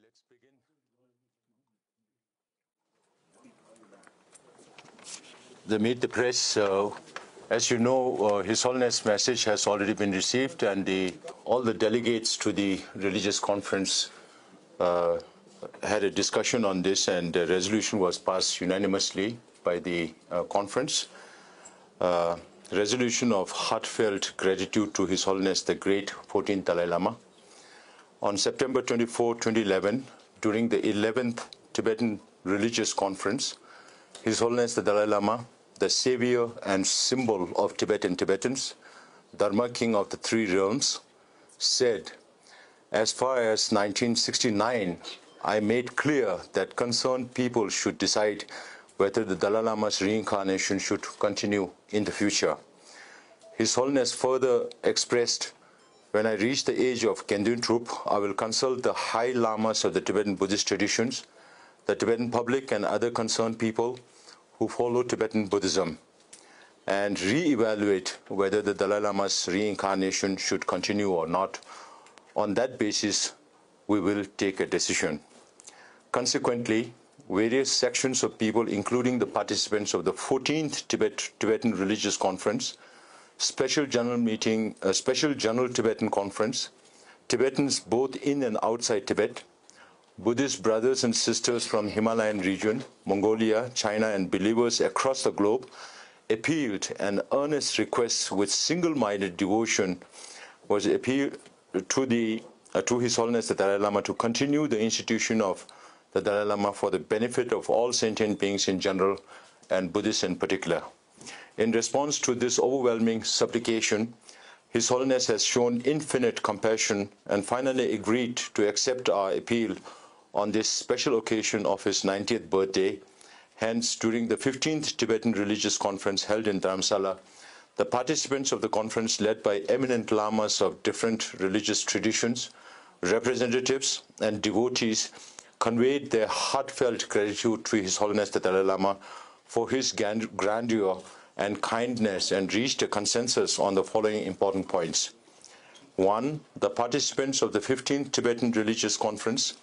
Let's begin. The Meet the Press. As you know, His Holiness' message has already been received, and all the delegates to the religious conference had a discussion on this, and a resolution was passed unanimously by the conference. Resolution of heartfelt gratitude to His Holiness the Great 14th Dalai Lama. On September 24, 2011, during the 11th Tibetan Religious Conference, His Holiness the Dalai Lama, the savior and symbol of Tibetan Tibetans, Dharma King of the Three Realms, said, "As far as 1969, I made clear that concerned people should decide whether the Dalai Lama's reincarnation should continue in the future." His Holiness further expressed, "When I reach the age of Kendun Trup, I will consult the high lamas of the Tibetan Buddhist traditions, the Tibetan public and other concerned people who follow Tibetan Buddhism, and re-evaluate whether the Dalai Lama's reincarnation should continue or not. On that basis, we will take a decision." Consequently, various sections of people, including the participants of the 14th Tibetan Religious Conference, Special General Meeting, Special General Tibetan Conference, Tibetans both in and outside Tibet, Buddhist brothers and sisters from Himalayan region, Mongolia, China, and believers across the globe appealed, and earnest requests with single-minded devotion was appealed to His Holiness the Dalai Lama to continue the institution of the Dalai Lama for the benefit of all sentient beings in general and Buddhists in particular. In response to this overwhelming supplication, His Holiness has shown infinite compassion and finally agreed to accept our appeal on this special occasion of his 90th birthday. Hence, during the 15th Tibetan Religious Conference held in Dharamsala, the participants of the conference, led by eminent lamas of different religious traditions, representatives and devotees, conveyed their heartfelt gratitude to His Holiness the Dalai Lama for his grandeur and kindness, and reached a consensus on the following important points. 1. The participants of the 15th Tibetan Religious Conference,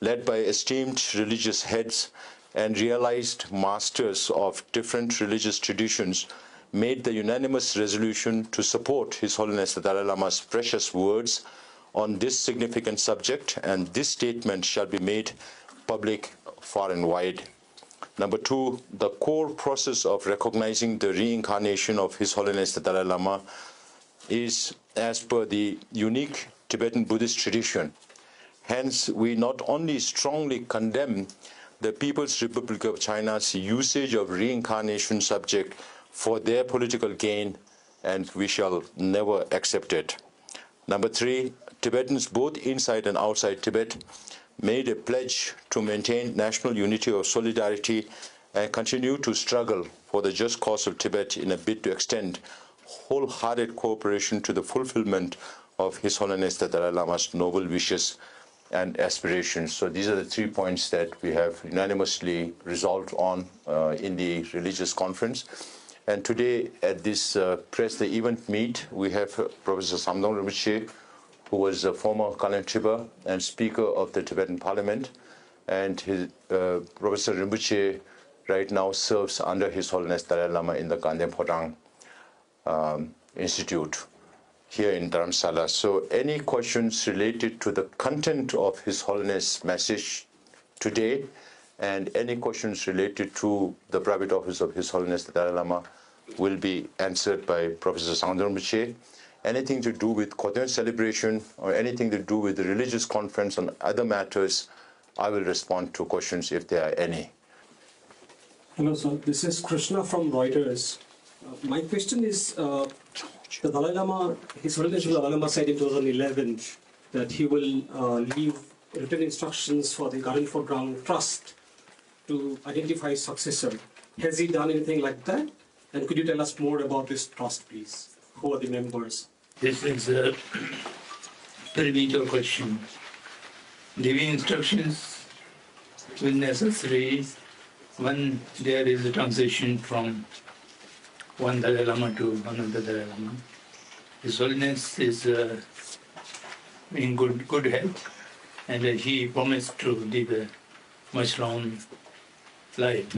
led by esteemed religious heads and realized masters of different religious traditions, made the unanimous resolution to support His Holiness the Dalai Lama's precious words on this significant subject, and this statement shall be made public far and wide. Number 2, the core process of recognizing the reincarnation of His Holiness the Dalai Lama is as per the unique Tibetan Buddhist tradition. Hence, we not only strongly condemn the People's Republic of China's usage of reincarnation subject for their political gain, and we shall never accept it. Number 3, Tibetans both inside and outside Tibet made a pledge to maintain national unity of solidarity and continue to struggle for the just cause of Tibet in a bid to extend wholehearted cooperation to the fulfillment of His Holiness the Dalai Lama's noble wishes and aspirations. So these are the 3 points that we have unanimously resolved on in the religious conference. And today at this the event meet, we have Professor Samdhong Rinpoche, who was a former Kalon Triba and Speaker of the Tibetan Parliament, and Professor Rinpoche right now serves under His Holiness Dalai Lama in the Gaden Phodrang Institute here in Dharamsala. So any questions related to the content of His Holiness' message today, and any questions related to the private office of His Holiness the Dalai Lama will be answered by Professor Samdhong Rinpoche. Anything to do with Kodyon celebration or anything to do with the religious conference on other matters, I will respond to questions if there are any. Hello, sir. This is Krishna from Reuters. My question is, the Dalai Lama, His Holiness the Dalai Lama said in 2011 that he will leave written instructions for the Gaden Phodrang Trust to identify his successor. Has he done anything like that? And could you tell us more about this trust, please? Who are the members? This is a very vital question. Giving instructions when necessary, when there is a transition from one Dalai Lama to another Dalai Lama. His Holiness is in good health, and he promised to live a much long life.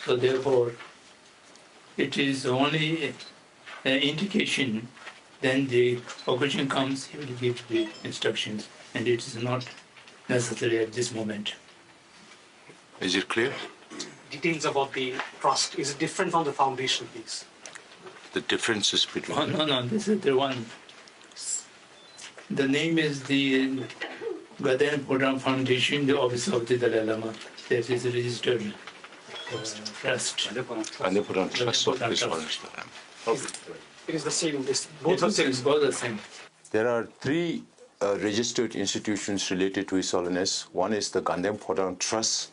So therefore, it is only an indication. Then the occasion comes, he will give the instructions, and it is not necessary at this moment. Is it clear? Details about the trust, is it different from the foundation, please? The differences between... Oh, no, this is the one. The name is the Gaden Phodrang Foundation, the office of the Dalai Lama. That is registered trust. Phodrang Trust of His Holiness the Dalai Lama. It is the same, Both the same. There are three registered institutions related to His Holiness. One is the Gaden Phodrang Trust,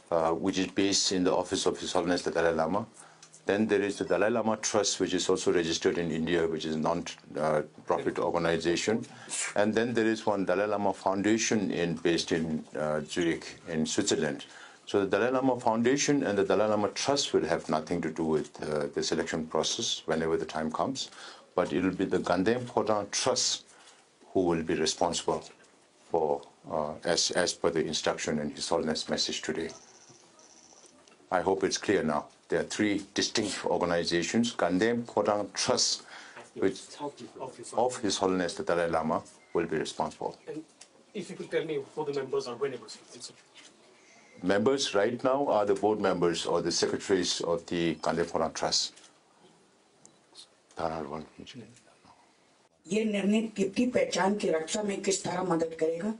which is based in the office of His Holiness the Dalai Lama. Then there is the Dalai Lama Trust, which is also registered in India, which is a non-profit organization. And then there is one Dalai Lama Foundation based in Zurich, in Switzerland. So the Dalai Lama Foundation and the Dalai Lama Trust will have nothing to do with the selection process whenever the time comes. But it will be the Gaden Phodrang Trust who will be responsible for, as per the instruction in His Holiness message today. I hope it's clear now. There are three distinct organizations. Gaden Phodrang Trust, which of His Holiness the Dalai Lama, will be responsible. And if you could tell me who the members are, whenever. Members right now are the board members or the secretaries of the Gaden Phodrang Trust. ये निर्णय तिब्बती पहचान की रक्षा में किस तरह मदद करेगा,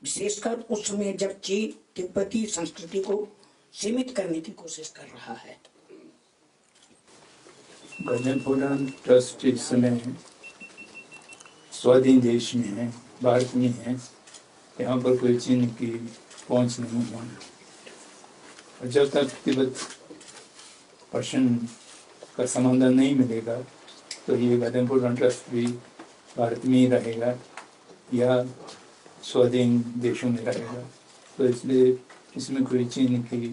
विशेषकर उस समय जब चीन तिब्बती संस्कृति को सीमित करने की कोशिश कर रहा है। गाden Phodrang ट्रस्ट इस समय स्वाधीन देश में है, भारत में है, यहाँ पर कोई चीन की पहुंच नहीं है। जब तक तिब्बत पर्शियन का समाधान नहीं मिलेगा, तो ये गाden Phodrang ट्रस्ट भी भारत में ही रहेगा या स्वाधीन देशों में रहेगा। तो इसलिए इसमें कोई चीन की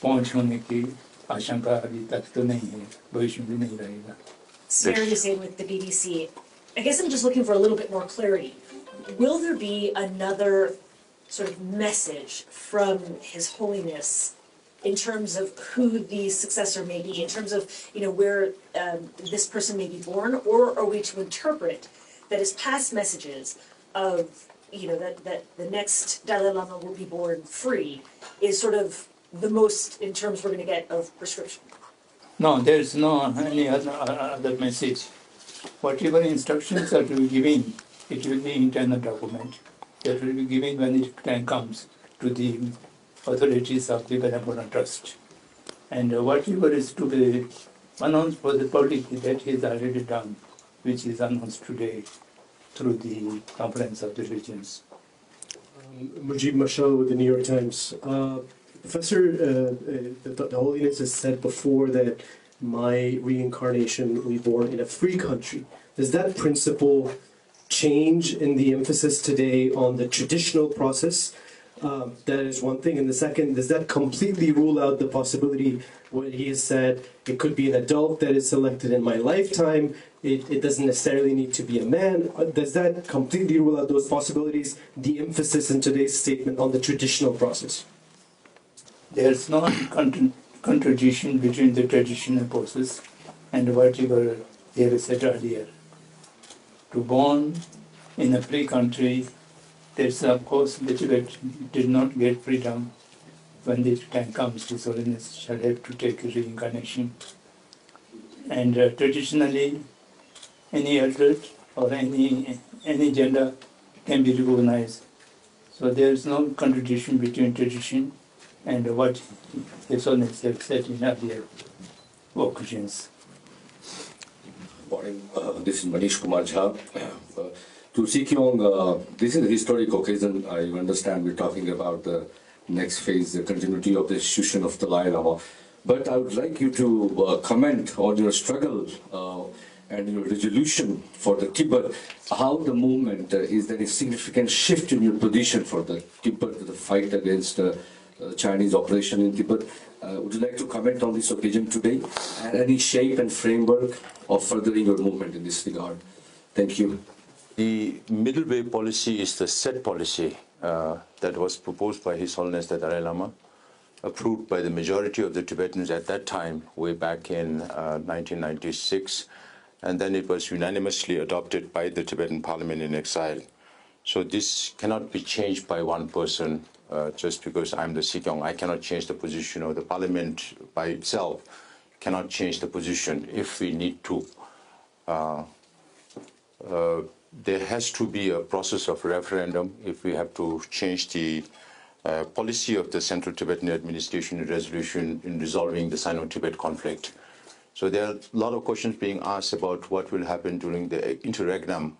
पहुंच होने की आशंका अभी तक तो नहीं है, भविष्य में नहीं रहेगा। Sarah Hussain with the BBC. I guess I'm just looking for a little bit more clarity. Will there be another sort of message from His Holiness in terms of who the successor may be, in terms of, where this person may be born, or are we to interpret that his past messages of, that the next Dalai Lama will be born free is sort of the most, in terms we're going to get, of prescription? No, there is no any other message. Whatever instructions are to be given, it will be internal document that will be given when the time comes to the authorities of the Gaden Phodrang Trust. And whatever is to be announced for the public, that is already done, which is announced today through the Conference of the Religions. Mujib Marshall with the New York Times. Professor, the Holiness has said before that my reincarnation will be born in a free country. Does that principle change in the emphasis today on the traditional process? That is one thing. And the second, does that completely rule out the possibility where he has said it could be an adult that is selected in my lifetime, it doesn't necessarily need to be a man? Does that completely rule out those possibilities, the emphasis in today's statement on the traditional process? There's no contradiction between the traditional process and whatever they said earlier. To born in a free country, there's of course little bit did not get freedom. When the time comes, His Holiness shall have to take reincarnation. And traditionally, any adult or any gender can be recognized. So there is no contradiction between tradition and what His Holiness have said in earlier occasions. Morning. This is Manish Kumar Jha. To Sikyong, this is a historic occasion. I understand we're talking about the next phase, the continuity of the institution of the Dalai Lama. But I would like you to comment on your struggle and your resolution for the Tibet. How the movement, is there a significant shift in your position for the Tibet, the fight against Chinese operation in Tibet? Would you like to comment on this occasion today and any shape and framework of furthering your movement in this regard? Thank you. The middle way policy is the set policy that was proposed by His Holiness the Dalai Lama, approved by the majority of the Tibetans at that time, way back in 1996, and then it was unanimously adopted by the Tibetan Parliament in exile. So this cannot be changed by one person just because I'm the Sikyong. I cannot change the position, or the Parliament by itself cannot change the position if we need to. There has to be a process of referendum if we have to change the policy of the Central Tibetan Administration resolution in resolving the Sino-Tibet conflict. So there are a lot of questions being asked about what will happen during the interregnum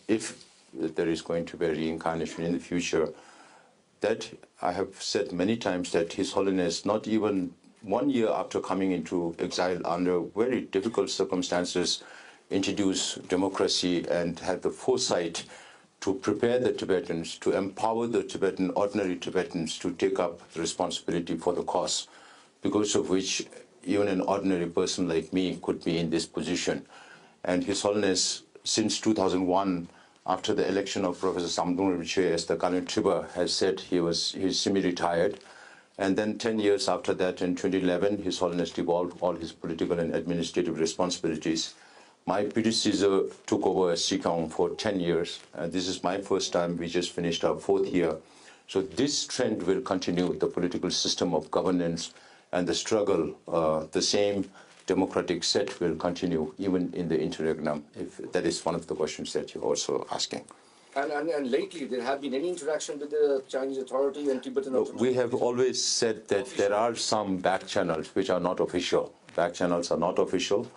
if there is going to be a reincarnation in the future. That I have said many times that His Holiness, not even 1 year after coming into exile under very difficult circumstances, introduce democracy and had the foresight to prepare the Tibetans, to empower the Tibetan, ordinary Tibetans to take up responsibility for the cause, because of which even an ordinary person like me could be in this position. And His Holiness, since 2001, after the election of Professor Samdhong Rinpoche as the Kalon Triba, has said he's semi-retired. And then 10 years after that, in 2011, His Holiness devolved all his political and administrative responsibilities. My predecessor took over as Sikyong for 10 years. This is my first time. We just finished our 4th year. So this trend will continue, the political system of governance and the struggle, the same democratic set will continue even in the interregnum, if that is one of the questions that you're also asking. And lately, there have been any interaction with the Chinese authority and Tibetan authorities? We have always said that there are some back channels which are not official. Back channels are not official.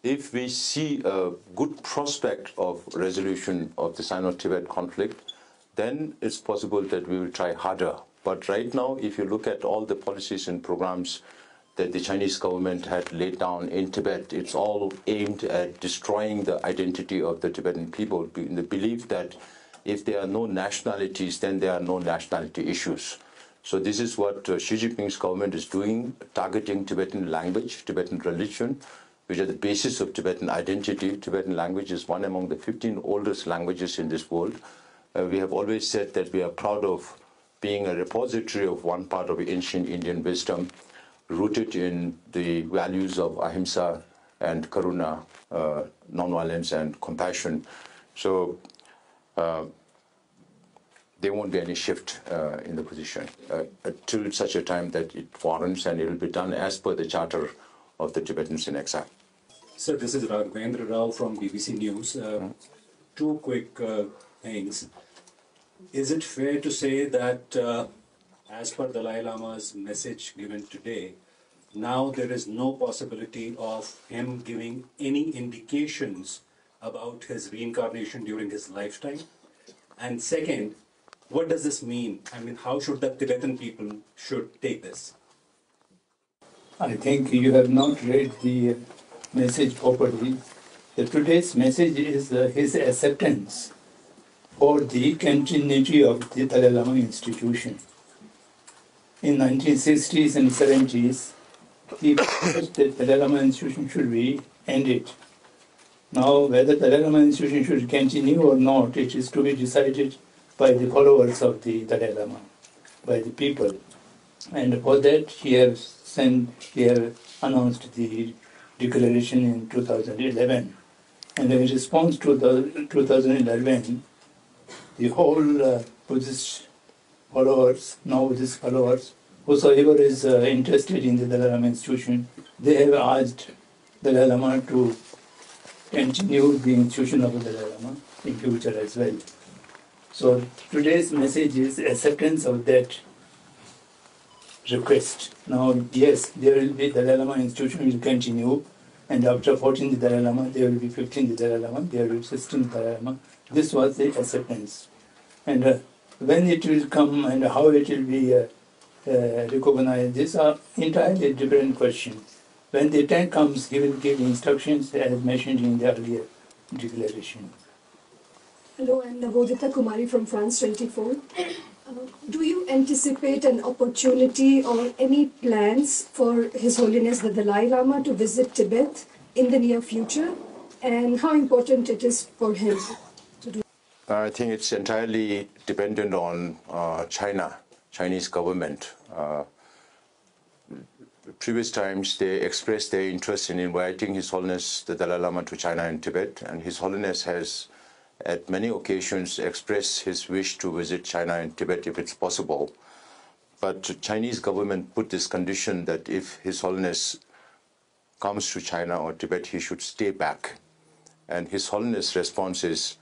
If we see a good prospect of resolution of the Sino-Tibet conflict, then it's possible that we will try harder. But right now, if you look at all the policies and programs that the Chinese government had laid down in Tibet, it's all aimed at destroying the identity of the Tibetan people in the belief that if there are no nationalities, then there are no nationality issues. So this is what Xi Jinping's government is doing, targeting Tibetan language, Tibetan religion, which are the basis of Tibetan identity. Tibetan language is one among the 15 oldest languages in this world. We have always said that we are proud of being a repository of one part of ancient Indian wisdom, rooted in the values of ahimsa and karuna, nonviolence and compassion. So there won't be any shift in the position till such a time that it warrants, and it will be done as per the charter of the Tibetans in exile. Sir, this is Raghavendra Rao from BBC News. Two quick things. Is it fair to say that as per Dalai Lama's message given today, now there is no possibility of him giving any indications about his reincarnation during his lifetime? And second, what does this mean? I mean, how should the Tibetan people should take this? I think you have not read the message properly. Today's message is his acceptance for the continuity of the Dalai Lama institution. In 1960s and 70s, he proposed that the Dalai Lama institution should be ended. Now, whether the Dalai Lama institution should continue or not, it is to be decided by the followers of the Dalai Lama, by the people. And for that, he has announced the declaration in 2011. And in response to the 2011, the whole Buddhist followers, now Buddhist followers, whosoever is interested in the Dalai Lama institution, they have asked the Dalai Lama to continue the institution of the Dalai Lama in future as well. So today's message is acceptance of that request. Now, yes, there will be Dalai Lama institution will continue, and after 14th Dalai Lama, there will be 15th Dalai Lama, there will be 16th Dalai Lama. This was the acceptance. And when it will come and how it will be recognized, these are entirely different questions. When the time comes, he will give instructions as mentioned in the earlier declaration. Hello, I'm Navodita Kumari from France 24. Do you anticipate an opportunity or any plans for His Holiness the Dalai Lama to visit Tibet in the near future? And how important it is for him to do? I think it's entirely dependent on Chinese government. Previous times they expressed their interest in inviting His Holiness the Dalai Lama to China and Tibet, and His Holiness has at many occasions expressed his wish to visit China and Tibet if it's possible. But the Chinese government put this condition that if His Holiness comes to China or Tibet, he should stay back. And His Holiness' response is,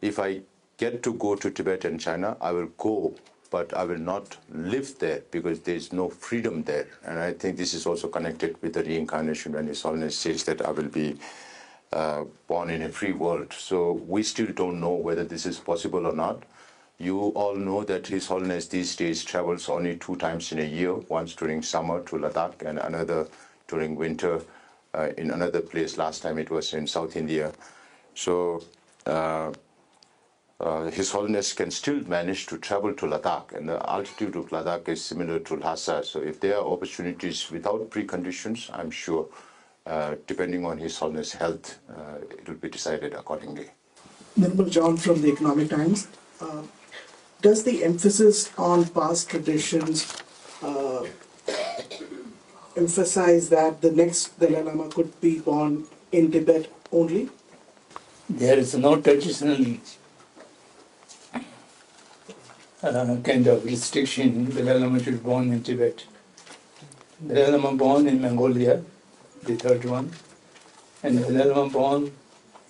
if I get to go to Tibet and China, I will go, but I will not live there because there is no freedom there. And I think this is also connected with the reincarnation when His Holiness says that I will be born in a free world. So we still don't know whether this is possible or not. You all know that His Holiness these days travels only 2 times in a year, once during summer to Ladakh and another during winter in another place. Last time it was in South India. So His Holiness can still manage to travel to Ladakh, and the altitude of Ladakh is similar to Lhasa. So if there are opportunities without preconditions, I'm sure, depending on His Holiness' health, it will be decided accordingly. Nirmal John from the Economic Times. Does the emphasis on past traditions emphasize that the next Dalai Lama could be born in Tibet only? There is no traditional kind of restriction. Dalai Lama should be born in Tibet. Dalai Lama born in Mongolia, the third one, and Dalai Lama born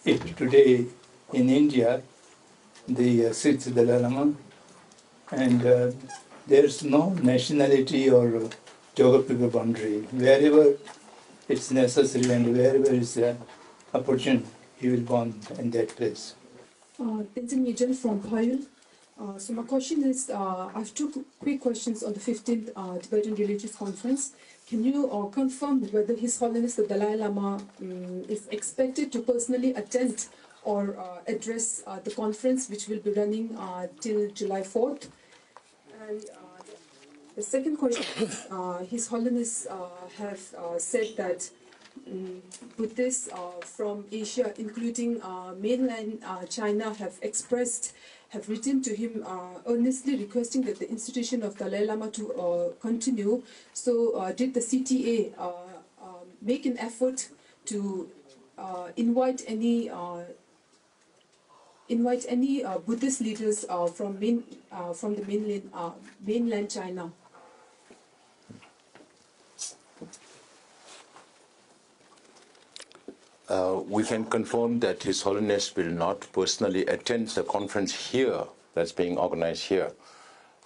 today in India, the sixth Dalai Lama, and there's no nationality or geographical boundary. Wherever it's necessary and wherever it's opportune, he will born in that place. Tenzin from Payul. So my question is, I have 2 quick questions on the 15th Tibetan Religious Conference. Can you confirm whether His Holiness the Dalai Lama is expected to personally attend or address the conference, which will be running till July 4th? And the second question is, His Holiness have said that Buddhists from Asia, including mainland China, have written to him earnestly requesting that the institution of Dalai Lama to continue. So did the CTA make an effort to invite any Buddhist leaders from the mainland China? We can confirm that His Holiness will not personally attend the conference here that's being organized here.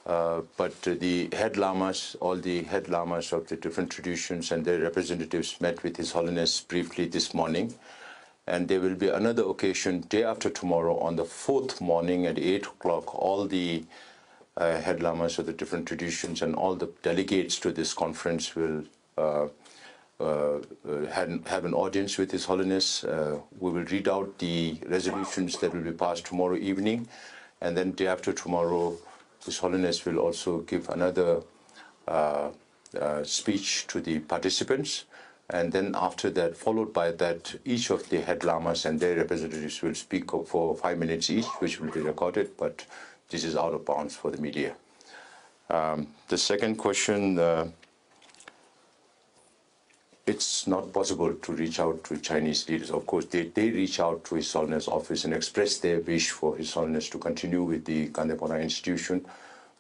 But the head lamas, all the head lamas of the different traditions and their representatives met with His Holiness briefly this morning. And there will be another occasion day after tomorrow on the 4th morning at 8 o'clock. All the head lamas of the different traditions and all the delegates to this conference will have an audience with His Holiness. We will read out the resolutions that will be passed tomorrow evening, and then day after tomorrow, His Holiness will also give another speech to the participants, and then after that, followed by that, each of the head lamas and their representatives will speak for 5 minutes each, which will be recorded, but this is out of bounds for the media. The second question, it's not possible to reach out to Chinese leaders. Of course, they reach out to His Holiness office and express their wish for His Holiness to continue with the Kandapona institution.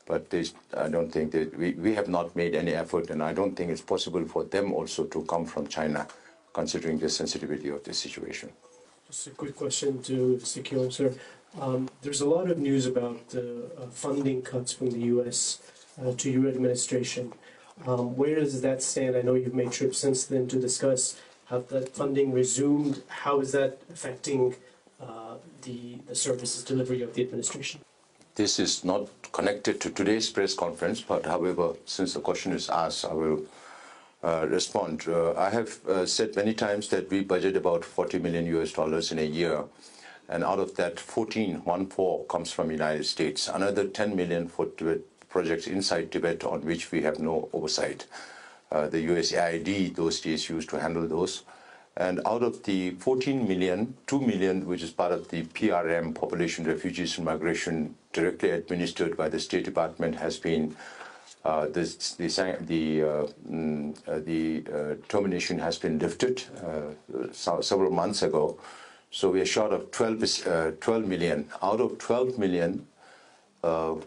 But I don't think that we have not made any effort, and I don't think it's possible for them also to come from China, considering the sensitivity of the situation. Just a quick question to Sikyong, sir. There's a lot of news about funding cuts from the U.S. To your administration. Where does that stand? I know you've made trips since then to discuss. Have that funding resumed? How is that affecting the services delivery of the administration? This is not connected to today's press conference, but however, since the question is asked, I will respond. I have said many times that we budget about $40 million in a year, and out of that, 14 comes from the United States. Another 10 million for projects inside Tibet on which we have no oversight. The USAID those days used to handle those. And out of the 14 million, 2 million, which is part of the PRM, Population, Refugees and Migration, directly administered by the State Department, has been termination has been lifted several months ago. So we are short of 12 million. Out of 12 million,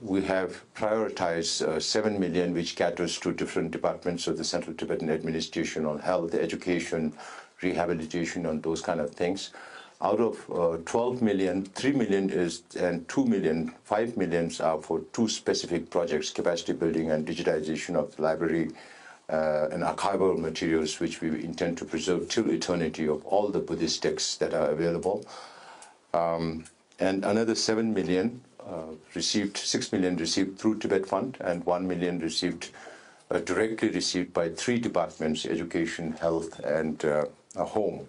we have prioritized 7 million, which caters to different departments of the Central Tibetan Administration on health, education, rehabilitation, and those kind of things. Out of 12 million, 3 million and 2 million, 5 millions are for two specific projects: capacity building and digitization of library and archival materials, which we intend to preserve till eternity, of all the Buddhist texts that are available. And another 7 million received, 6 million received through Tibet Fund, and 1 million received directly received by three departments: education, health, and home.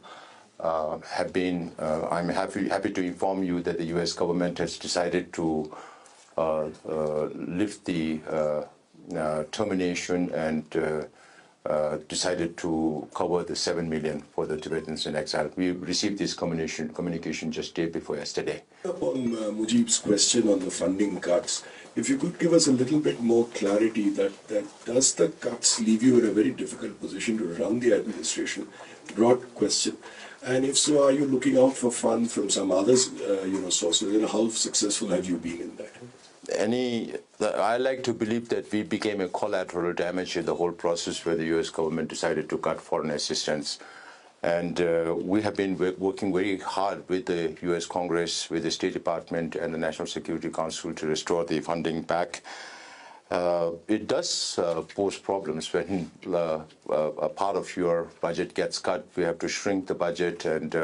Have been. I'm happy to inform you that the U.S. government has decided to lift the termination and decided to cover the 7 million for the Tibetans in exile. We received this communication just day before yesterday. On Mujib's question on the funding cuts, if you could give us a little bit more clarity that does the cuts leave you in a very difficult position to run the administration? Broad question. And if so, are you looking out for funds from some others, sources? And how successful have you been in that? I like to believe that we became a collateral damage in the whole process where the U.S. government decided to cut foreign assistance. And we have been working very hard with the U.S. Congress, with the State Department and the National Security Council to restore the funding back. It does pose problems when a part of your budget gets cut. We have to shrink the budget and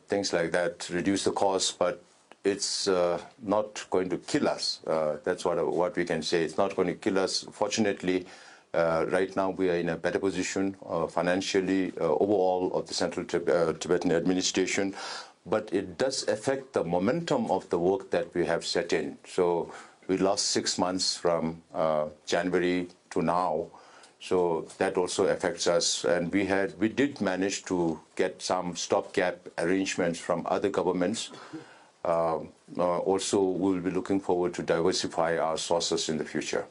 things like that, reduce the cost, but it's not going to kill us. That's what we can say. It's not going to kill us. Fortunately, right now we are in a better position financially overall of the Central Tibetan Administration, but it does affect the momentum of the work that we have set in. So we lost 6 months from January to now, so that also affects us. And we did manage to get some stopgap arrangements from other governments. Also, we'll be looking forward to diversify our sources in the future.